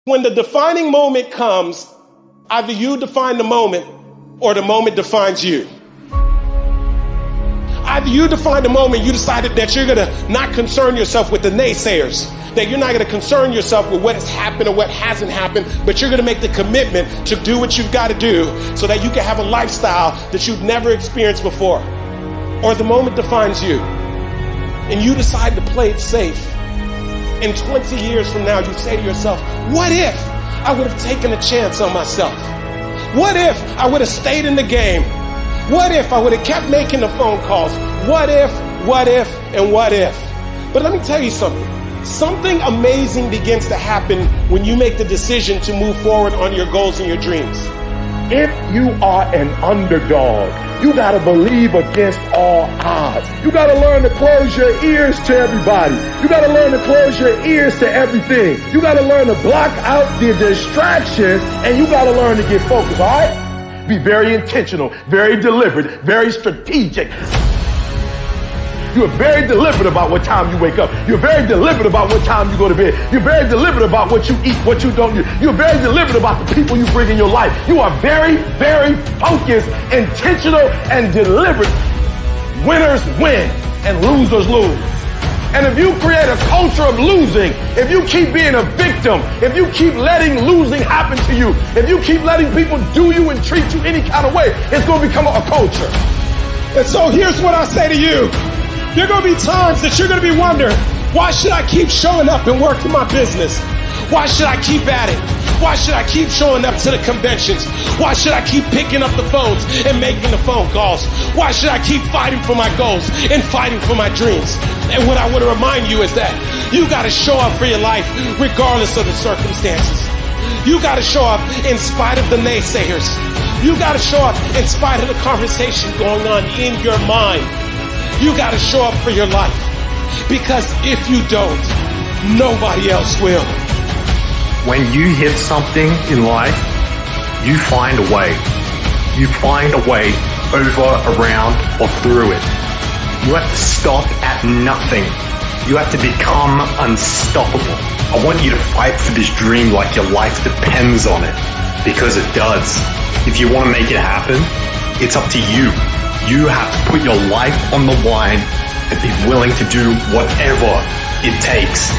When the defining moment comes, either you define the moment or the moment defines you. Either you define the moment, you decided that you're going to not concern yourself with the naysayers, that you're not going to concern yourself with what has happened or what hasn't happened, but you're going to make the commitment to do what you've got to do so that you can have a lifestyle that you've never experienced before. Or the moment defines you, and you decide to play it safe. And 20 years from now, you say to yourself, what if I would have taken a chance on myself? What if I would have stayed in the game? What if I would have kept making the phone calls? What if, and what if? But let me tell you something. Something amazing begins to happen when you make the decision to move forward on your goals and your dreams. If you are an underdog, you got to believe against all odds. You got to learn to close your ears to everybody. You got to learn to close your ears to everything. You got to learn to block out the distractions, and you got to learn to get focused, all right? Be very intentional, very deliberate, very strategic. You're very deliberate about what time you wake up. You're very deliberate about what time you go to bed. You're very deliberate about what you eat, what you don't eat. You're very deliberate about the people you bring in your life. You are very, very focused, intentional, and deliberate. Winners win and losers lose. And if you create a culture of losing, if you keep being a victim, if you keep letting losing happen to you, if you keep letting people do you and treat you any kind of way, it's going to become a culture. And so here's what I say to you. There are going to be times that you're going to be wondering, why should I keep showing up and working my business? Why should I keep at it? Why should I keep showing up to the conventions? Why should I keep picking up the phones and making the phone calls? Why should I keep fighting for my goals and fighting for my dreams? And what I want to remind you is that you got to show up for your life regardless of the circumstances. You got to show up in spite of the naysayers. You got to show up in spite of the conversation going on in your mind. You got to show up for your life, because if you don't, nobody else will. When you hit something in life, you find a way. You find a way over, around, or through it. You have to stop at nothing. You have to become unstoppable. I want you to fight for this dream like your life depends on it, because it does. If you want to make it happen, it's up to you. You have to put your life on the line and be willing to do whatever it takes.